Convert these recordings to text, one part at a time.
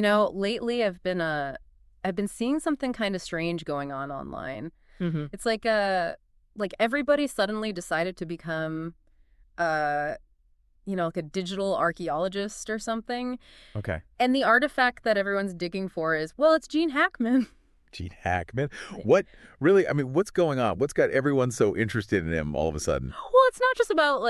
Lately I've been seeing something kind of strange going on online. Hmm. It's like everybody suddenly decided to become uh like a digital archaeologist or something. Okay. And the artifact that everyone's digging for is, well, it's Gene Hackman. Gene Hackman. What really? I mean, what's going on? What's got everyone so interested in him all of a sudden? Well, it's not just about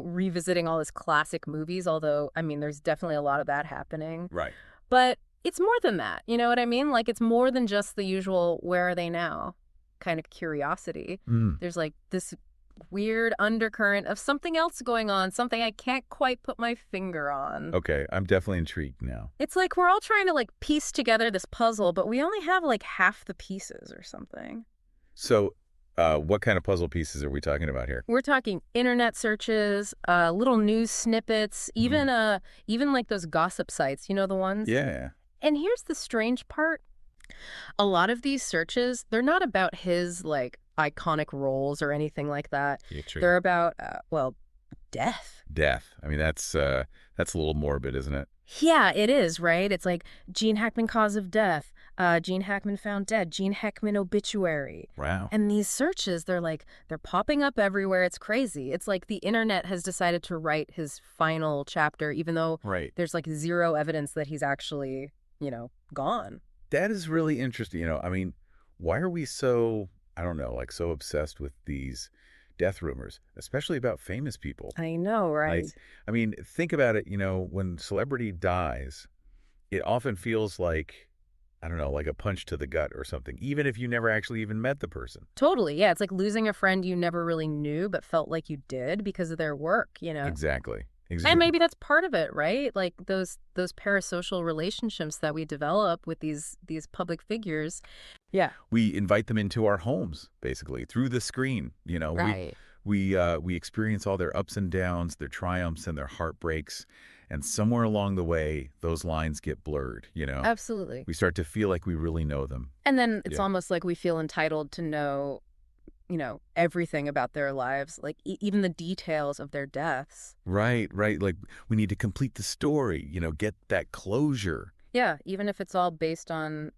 revisiting all his classic movies, although I mean there's definitely a lot of that happening. Right. But it's more than that. You know what I mean? Like it's more than just the usual where are they now kind of curiosity. Mm. There's like this weird undercurrent of something else going on, something I can't quite put my finger on. Okay, I'm definitely intrigued now. It's like we're all trying to like piece together this puzzle, but we only have like half the pieces or something. So, what kind of puzzle pieces are we talking about here? We're talking internet searches, little news snippets, Mhm. even like those gossip sites, you know the ones? Yeah. And here's the strange part. A lot of these searches, they're not about his like iconic roles or anything like that. Yeah, true. They're about death. Death. I mean, that's a little morbid, isn't it? Yeah, it is, right? It's like Gene Hackman cause of death, Gene Hackman found dead, Gene Hackman obituary. Wow. And these searches, they're popping up everywhere. It's crazy. It's like the internet has decided to write his final chapter, even though Right. there's like zero evidence that he's actually, gone. That is really interesting. I mean, why are we so, I don't know, like so obsessed with these death rumors, especially about famous people? I know, right? Like, I mean, think about it, when celebrity dies, it often feels like, I don't know, like a punch to the gut or something, even if you never actually even met the person. Totally. Yeah, it's like losing a friend you never really knew but felt like you did because of their work. Exactly. And Exactly. maybe that's part of it, right? Like those parasocial relationships that we develop with these public figures. Yeah. We invite them into our homes, basically, through the screen. Right. We experience all their ups and downs, their triumphs and their heartbreaks. And somewhere along the way, those lines get blurred. Absolutely. We start to feel like we really know them. And then it's Yeah. almost like we feel entitled to know, everything about their lives, like even the details of their deaths. Right, right. Like we need to complete the story, get that closure. Yeah, even if it's all based on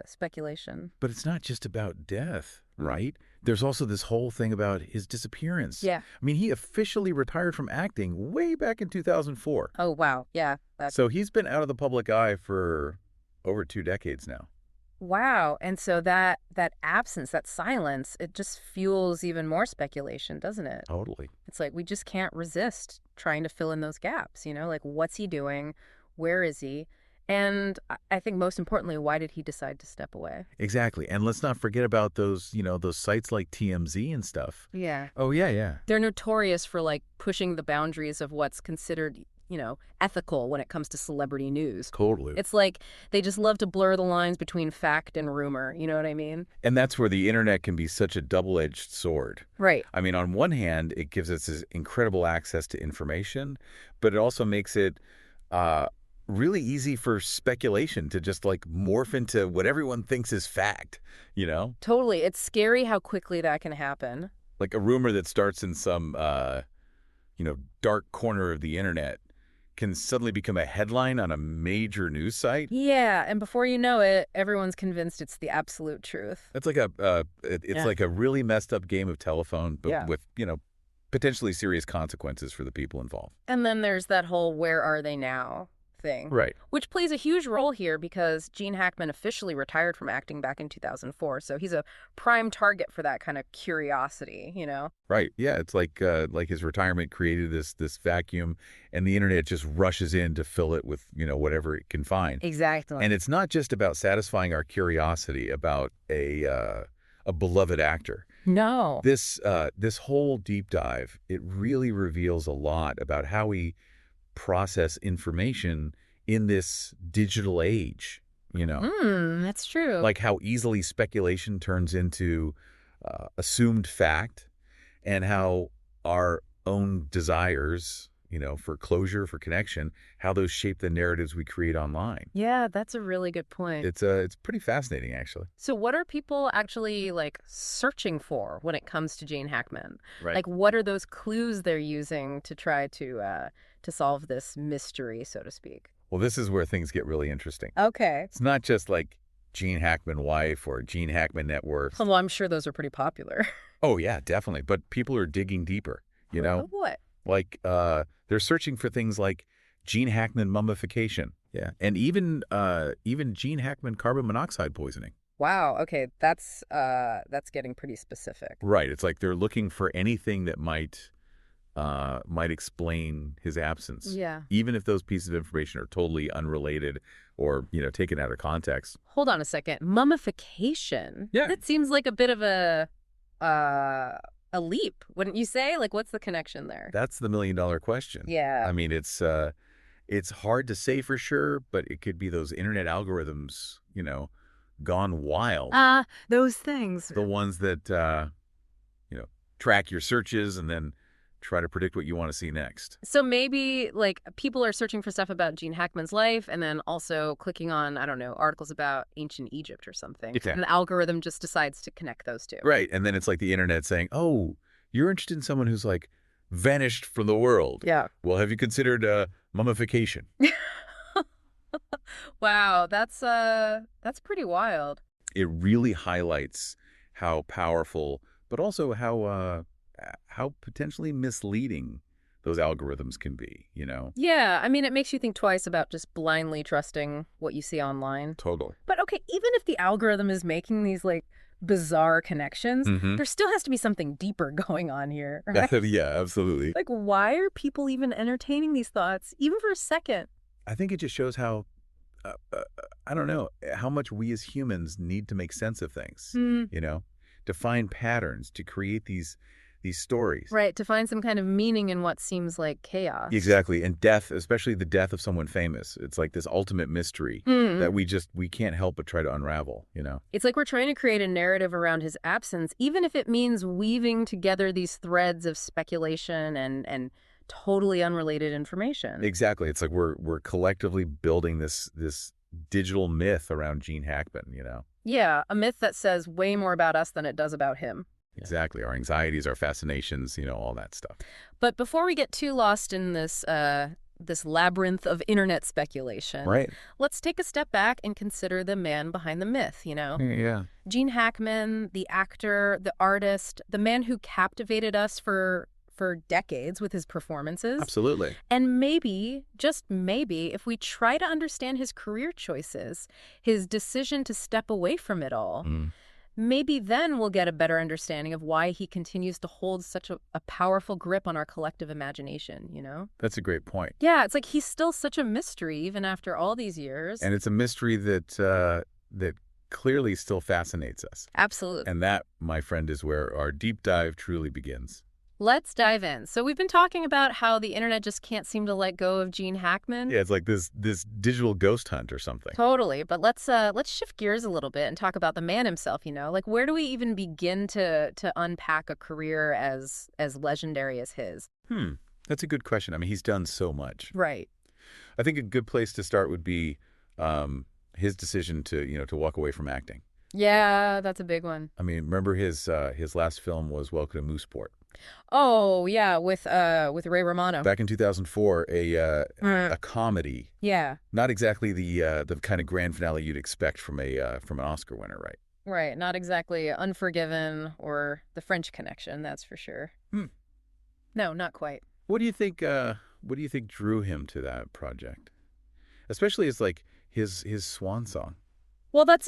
speculation. But it's not just about death, right? There's also this whole thing about his disappearance. Yeah. I mean, he officially retired from acting way back in 2004. Oh, wow. Yeah. So he's been out of the public eye for over 2 decades now. Wow. And so that absence, that silence, it just fuels even more speculation, doesn't it? Totally. It's like we just can't resist trying to fill in those gaps, like what's he doing? Where is he? And I think most importantly, why did he decide to step away? Exactly. And let's not forget about those sites like TMZ and stuff. Yeah. Oh, yeah, yeah. They're notorious for like pushing the boundaries of what's considered, ethical when it comes to celebrity news. Totally. It's like they just love to blur the lines between fact and rumor. You know what I mean? And that's where the internet can be such a double-edged sword. Right. I mean, on one hand, it gives us this incredible access to information, but it also makes it really easy for speculation to just like morph into what everyone thinks is fact. Totally. It's scary how quickly that can happen. Like a rumor that starts in some, dark corner of the internet can suddenly become a headline on a major news site. Yeah, and before you know it, everyone's convinced it's the absolute truth. That's like it's Yeah. like a really messed up game of telephone, but Yeah. with, potentially serious consequences for the people involved. And then there's that whole where are they now thing. Right. Which plays a huge role here because Gene Hackman officially retired from acting back in 2004. So he's a prime target for that kind of curiosity. Right. Yeah. It's like his retirement created this vacuum, and the internet just rushes in to fill it with whatever it can find. Exactly. And it's not just about satisfying our curiosity about a beloved actor. No. This whole deep dive, it really reveals a lot about how we process information in this digital age. That's true. Like how easily speculation turns into assumed fact, and how our own desires, for closure, for connection, how those shape the narratives we create online. Yeah, that's a really good point. It's pretty fascinating, actually. So what are people actually like searching for when it comes to Gene Hackman? Right. Like what are those clues they're using to try to solve this mystery, so to speak? Well, this is where things get really interesting. Okay. It's not just like Gene Hackman wife or Gene Hackman net worth. Well, I'm sure those are pretty popular. Oh, yeah, definitely. But people are digging deeper, you know? What? Like, they're searching for things like Gene Hackman mummification. Yeah. And even Gene Hackman carbon monoxide poisoning. Wow. Okay, that's getting pretty specific. Right. It's like they're looking for anything that might explain his absence. Yeah. Even if those pieces of information are totally unrelated or, taken out of context. Hold on a second. Mummification? Yeah. That seems like a bit of a leap, wouldn't you say? Like, what's the connection there? That's the million-dollar question. Yeah. I mean, it's hard to say for sure, but it could be those internet algorithms, gone wild. Those things. The ones that, track your searches and then try to predict what you want to see next. So maybe, like, people are searching for stuff about Gene Hackman's life and then also clicking on, I don't know, articles about ancient Egypt or something. Yeah. And the algorithm just decides to connect those two. Right. And then it's like the internet saying, oh, you're interested in someone who's like vanished from the world. Yeah. Well, have you considered mummification? Wow, that's pretty wild. It really highlights how powerful, but also how potentially misleading those algorithms can be, Yeah, I mean, it makes you think twice about just blindly trusting what you see online. Totally. But okay, even if the algorithm is making these, like, bizarre connections, there still has to be something deeper going on here, right? Yeah, absolutely. Like, why are people even entertaining these thoughts, even for a second? I think it just shows how, I don't know, how much we as humans need to make sense of things, to find patterns, to create these stories. Right, to find some kind of meaning in what seems like chaos. Exactly. And death, especially the death of someone famous, it's like this ultimate mystery that we can't help but try to unravel, It's like we're trying to create a narrative around his absence, even if it means weaving together these threads of speculation and totally unrelated information. Exactly. It's like we're collectively building this digital myth around Gene Hackman, Yeah, a myth that says way more about us than it does about him. Exactly. Our anxieties, our fascinations, all that stuff. But before we get too lost in this labyrinth of internet speculation, Right. let's take a step back and consider the man behind the myth, Yeah. Gene Hackman, the actor, the artist, the man who captivated us for decades with his performances. Absolutely. And maybe, just maybe, if we try to understand his career choices, his decision to step away from it all, maybe then we'll get a better understanding of why he continues to hold such a powerful grip on our collective imagination, That's a great point. Yeah, it's like he's still such a mystery even after all these years. And it's a mystery that clearly still fascinates us. Absolutely. And that, my friend, is where our deep dive truly begins. Let's dive in. So we've been talking about how the internet just can't seem to let go of Gene Hackman. Yeah, it's like this digital ghost hunt or something. Totally. But let's shift gears a little bit and talk about the man himself, Like, where do we even begin to unpack a career as legendary as his? That's a good question. I mean, he's done so much. Right. I think a good place to start would be his decision to walk away from acting. Yeah, that's a big one. I mean, remember his last film was Welcome to Mooseport. Oh, yeah, with Ray Romano. Back in 2004, a comedy. Yeah. Not exactly the kind of grand finale you'd expect from an Oscar winner, right? Right, not exactly Unforgiven or The French Connection, that's for sure. No, not quite. What do you think drew him to that project? Especially as like his swan song. Well, that's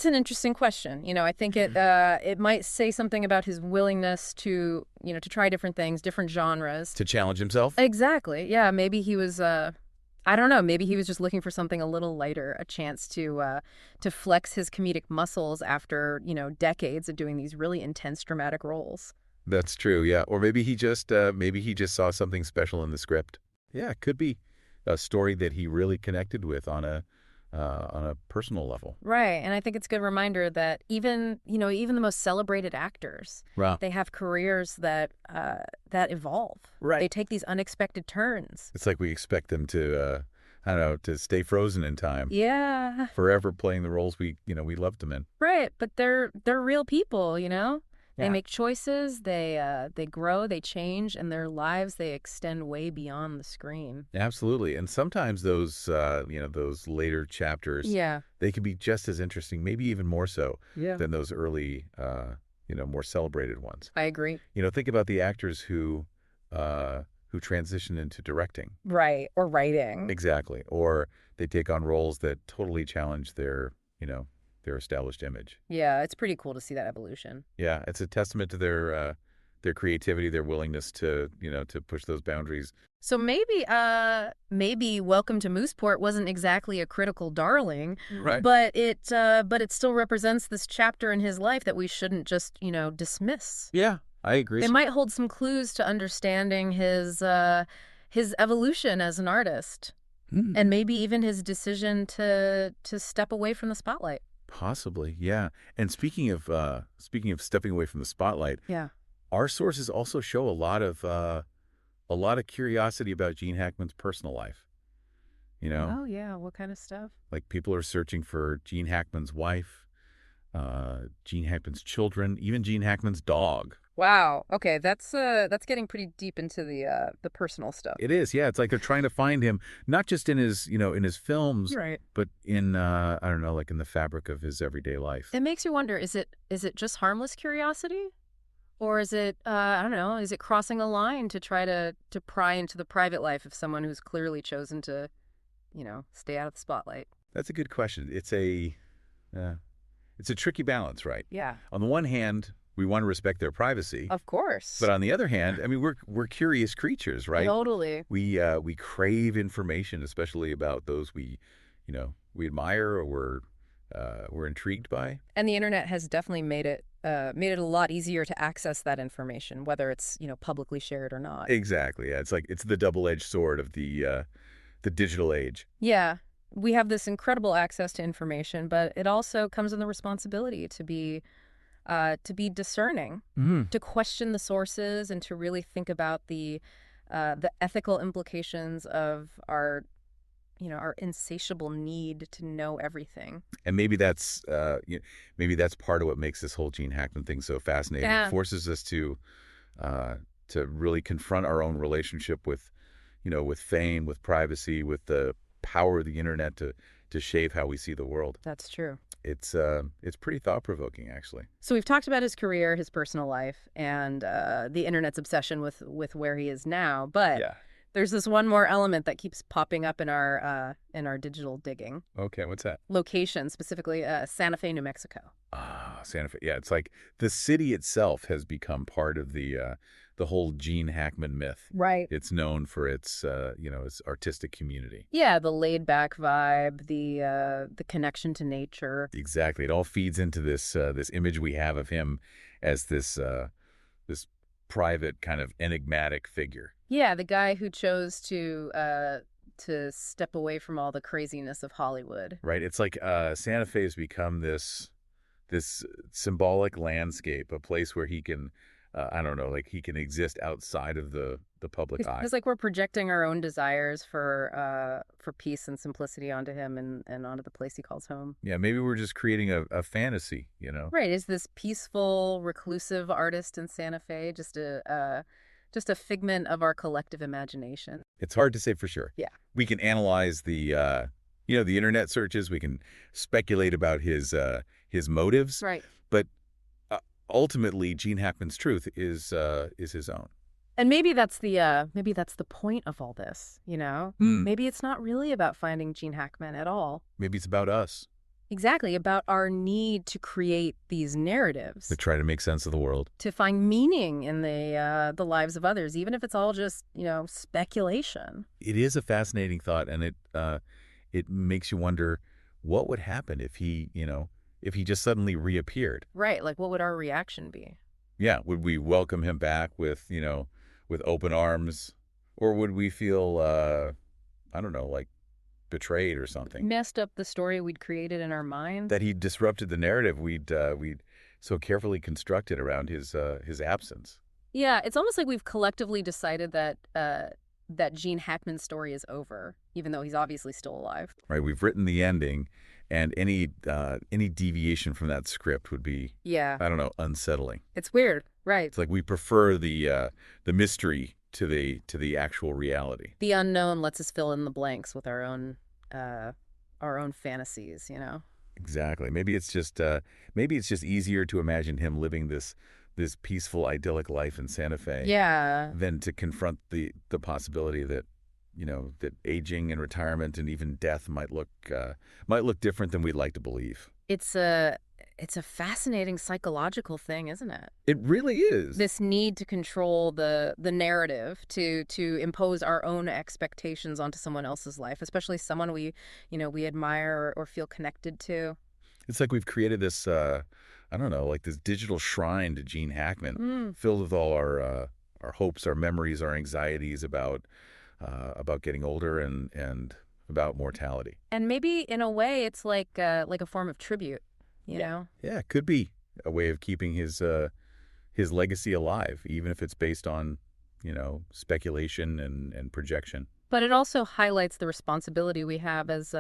an interesting question. I think it might say something about his willingness to try different things, different genres. To challenge himself? Exactly. Yeah, maybe he was I don't know, maybe he was just looking for something a little lighter, a chance to flex his comedic muscles after, decades of doing these really intense dramatic roles. That's true, yeah. Or maybe he just saw something special in the script. Yeah, it could be a story that he really connected with on a personal level. Right. And I think it's a good reminder that even the most celebrated actors, Wow. they have careers that evolve. Right. They take these unexpected turns. It's like we expect them to, to stay frozen in time. Yeah. Forever playing the roles we loved them in. Right. But they're real people, They Yeah. make choices, they grow, they change, and their lives, they extend way beyond the screen. Absolutely. And sometimes those, those later chapters, Yeah. they can be just as interesting, maybe even more so Yeah. than those early, more celebrated ones. I agree. Think about the actors who transition into directing. Right. Or writing. Exactly. Or they take on roles that totally challenge their established image. Yeah, it's pretty cool to see that evolution. Yeah, it's a testament to their creativity, their willingness to push those boundaries. So maybe Welcome to Mooseport wasn't exactly a critical darling, Right. but it still represents this chapter in his life that we shouldn't just, dismiss. Yeah, I agree. They might hold some clues to understanding his evolution as an artist, and maybe even his decision to step away from the spotlight. Possibly, yeah. And speaking of stepping away from the spotlight, Yeah. our sources also show a lot of curiosity about Gene Hackman's personal life. Oh yeah, what kind of stuff? Like people are searching for Gene Hackman's wife, Gene Hackman's children, even Gene Hackman's dog. Wow. Okay, that's getting pretty deep into the personal stuff. It is, yeah. It's like they're trying to find him, not just in his films, Right. but in I don't know, like in the fabric of his everyday life. It makes you wonder, is it just harmless curiosity? Or is it, I don't know, is it crossing a line to try to pry into the private life of someone who's clearly chosen to, stay out of the spotlight? That's a good question. It's a tricky balance, right? Yeah. On the one hand, we want to respect their privacy, Of course. but on the other hand, I mean, we're curious creatures, right? Totally. We crave information, especially about those we admire or we're intrigued by. And the internet has definitely made it a lot easier to access that information, whether it's, publicly shared or not. Exactly. Yeah, it's the double-edged sword of the digital age. Yeah. We have this incredible access to information, but it also comes with the responsibility to be discerning, to question the sources, and to really think about the ethical implications of our insatiable need to know everything. And maybe that's part of what makes this whole Gene Hackman thing so fascinating. Yeah. It forces us to really confront our own relationship with fame, with privacy, with the power of the internet to shape how we see the world. That's true. It's pretty thought-provoking, actually. So we've talked about his career, his personal life, and the internet's obsession with where he is now. But Yeah. there's this one more element that keeps popping up in our digital digging. Okay, what's that? Location, specifically Santa Fe, New Mexico. Ah, Santa Fe. Yeah, it's like the city itself has become part of the whole Gene Hackman myth. Right. It's known for its its artistic community. Yeah, the laid back vibe, the connection to nature. Exactly. It all feeds into this image we have of him as this private kind of enigmatic figure. Yeah, the guy who chose to step away from all the craziness of Hollywood. Right. It's like Santa Fe has become this symbolic landscape, a place where he can, I don't know, like he can exist outside of the public eye. It's like we're projecting our own desires for peace and simplicity onto him and onto the place he calls home. Yeah, maybe we're just creating a fantasy, Right. Is this peaceful, reclusive artist in Santa Fe just a figment of our collective imagination? It's hard to say for sure. Yeah. We can analyze the internet searches. We can speculate about his motives. Right. But ultimately, Gene Hackman's truth is his own. And maybe that's the point of all this, Maybe it's not really about finding Gene Hackman at all. Maybe it's about us. Exactly, about our need to create these narratives, To try to make sense of the world. to find meaning in the lives of others, even if it's all just, speculation. It is a fascinating thought, and it makes you wonder what would happen if he just suddenly reappeared. Right, like what would our reaction be? Yeah, would we welcome him back with open arms, or would we feel I don't know, like betrayed or something? Messed up the story we'd created in our minds. That he disrupted the narrative we'd so carefully constructed around his absence. Yeah, it's almost like we've collectively decided that Gene Hackman's story is over, even though he's obviously still alive. Right, we've written the ending, And any deviation from that script would be, Yeah. I don't know, unsettling. It's weird. Right. It's like we prefer the mystery to the actual reality. The unknown lets us fill in the blanks with our own fantasies, Exactly. Maybe it's just easier to imagine him living this peaceful, idyllic life in Santa Fe Yeah. than to confront the possibility that that aging and retirement and even death might look different than we'd like to believe. It's a fascinating psychological thing, isn't it? It really is. This need to control the narrative, to impose our own expectations onto someone else's life, especially someone we admire or feel connected to. It's like we've created this I don't know, like this digital shrine to Gene Hackman, filled with all our hopes, our memories, our anxieties about getting older and about mortality. And maybe in a way it's like a form of tribute, you know? Yeah, it could be a way of keeping his legacy alive, even if it's based on, speculation and projection. But it also highlights the responsibility we have as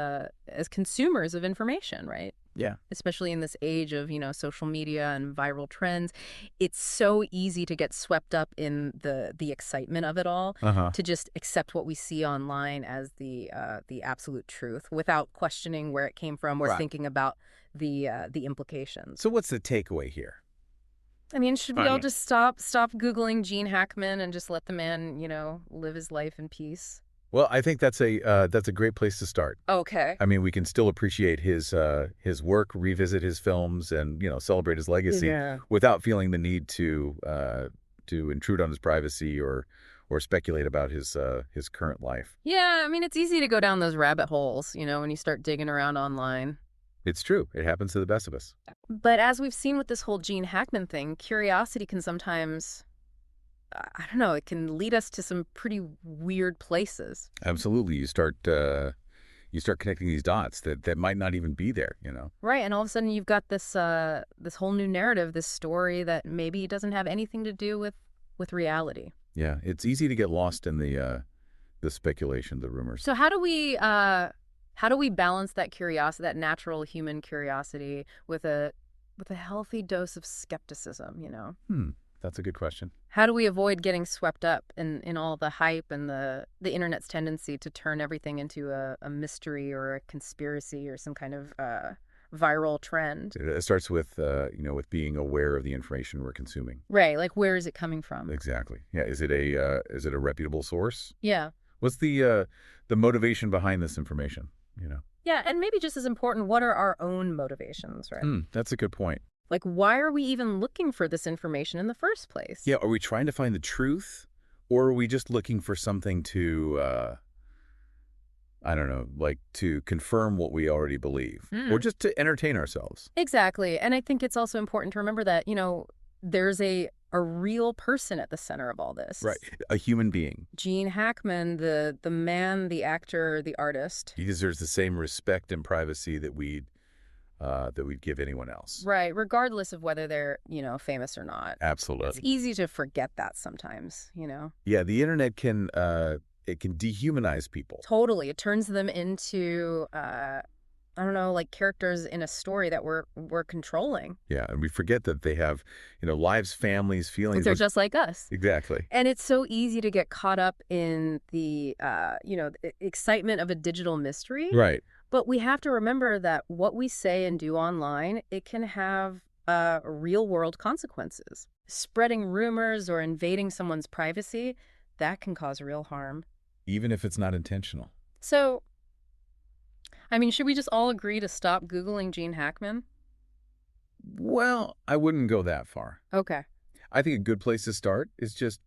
consumers of information, right? Yeah. Especially in this age of, social media and viral trends. It's so easy to get swept up in the excitement of it all, to just accept what we see online as the absolute truth without questioning where it came from or thinking about the implications. So what's the takeaway here? I mean, should we all just stop Googling Gene Hackman and just let the man, live his life in peace? Well, I think that's a great place to start. Okay. I mean, we can still appreciate his work, revisit his films, and celebrate his legacy without feeling the need to intrude on his privacy or speculate about his current life. Yeah, I mean, it's easy to go down those rabbit holes, when you start digging around online. It's true. It happens to the best of us. But as we've seen with this whole Gene Hackman thing, curiosity can sometimes, I don't know, it can lead us to some pretty weird places. Absolutely. You start connecting these dots that might not even be there, Right, and all of a sudden you've got this whole new narrative, this story that maybe doesn't have anything to do with reality. Yeah, it's easy to get lost in the speculation, the rumors. So how do we balance that curiosity, that natural human curiosity, with a healthy dose of skepticism, That's a good question. How do we avoid getting swept up in all the hype and the internet's tendency to turn everything into a mystery or a conspiracy or some kind of viral trend? It starts with with being aware of the information we're consuming. Right, like where is it coming from? Exactly. Yeah, is it a reputable source? Yeah. What's the motivation behind this information, Yeah, and maybe just as important, what are our own motivations, right? That's a good point. Like, why are we even looking for this information in the first place? Yeah, are we trying to find the truth, or are we just looking for something to, I don't know, like to confirm what we already believe, or just to entertain ourselves? Exactly. And I think it's also important to remember that, there's a real person at the center of all this. Right, a human being. Gene Hackman, the man, the actor, the artist. He deserves the same respect and privacy that we'd give anyone else. Right, regardless of whether they're, famous or not. Absolutely. It's easy to forget that sometimes, Yeah, the internet can dehumanize people. Totally. It turns them into, I don't know, like characters in a story that we're controlling. Yeah, and we forget that they have, lives, families, feelings. They're just like us. Exactly. And it's so easy to get caught up in the, excitement of a digital mystery. Right. But we have to remember that what we say and do online, it can have real-world consequences. Spreading rumors or invading someone's privacy, that can cause real harm. Even if it's not intentional. So, I mean, should we just all agree to stop Googling Gene Hackman? Well, I wouldn't go that far. Okay. I think a good place to start is just,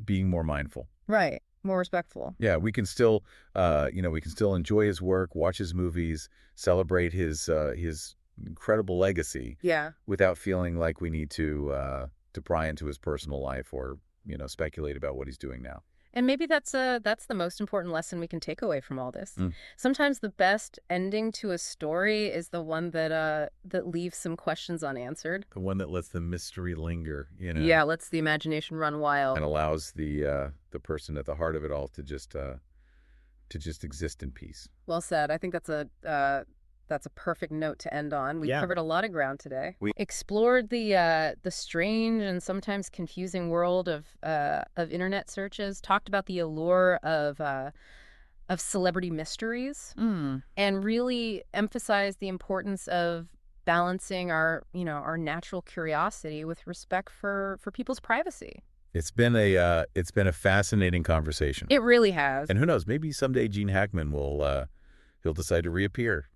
being more mindful. Right. More respectful. Yeah, we can still, enjoy his work, watch his movies, celebrate his incredible legacy. Yeah. Without feeling like we need to pry into his personal life or, speculate about what he's doing now. And maybe that's the most important lesson we can take away from all this. Sometimes the best ending to a story is the one that leaves some questions unanswered. The one that lets the mystery linger, Yeah, lets the imagination run wild. And allows the person at the heart of it all to just exist in peace. Well said. I think that's that's a perfect note to end on. We Yeah. covered a lot of ground today. We explored the strange and sometimes confusing world of internet searches, talked about the allure of celebrity mysteries, and really emphasized the importance of balancing our natural curiosity with respect for people's privacy. It's been a fascinating conversation. It really has. And who knows, maybe someday Gene Hackman will he'll decide to reappear,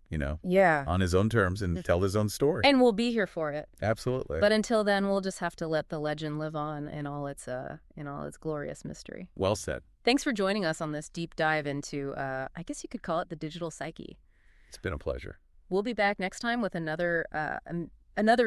Yeah. on his own terms and tell his own story. And we'll be here for it. Absolutely. But until then, we'll just have to let the legend live on in all its glorious mystery. Well said. Thanks for joining us on this deep dive into, I guess you could call it the digital psyche. It's been a pleasure. We'll be back next time with another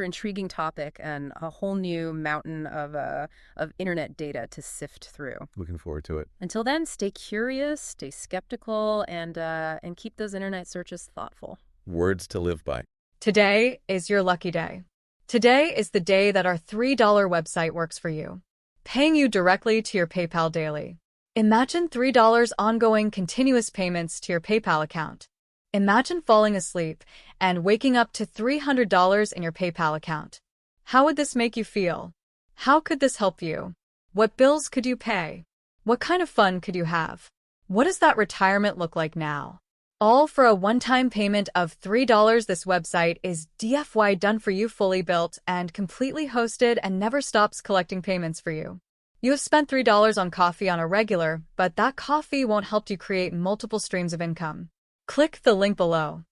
intriguing topic and a whole new mountain of internet data to sift through. Looking forward to it. Until then, stay curious, stay skeptical, and keep those internet searches thoughtful. Words to live by. Today is your lucky day. Today is the day that our $3 website works for you, paying you directly to your PayPal daily. Imagine $3 ongoing continuous payments to your PayPal account. Imagine falling asleep and waking up to $300 in your PayPal account. How would this make you feel? How could this help you? What bills could you pay? What kind of fun could you have? What does that retirement look like now? All for a one-time payment of $3. This website is DFY done for you, fully built and completely hosted, and never stops collecting payments for you. You have spent $3 on coffee on a regular, but that coffee won't help you create multiple streams of income. Click the link below.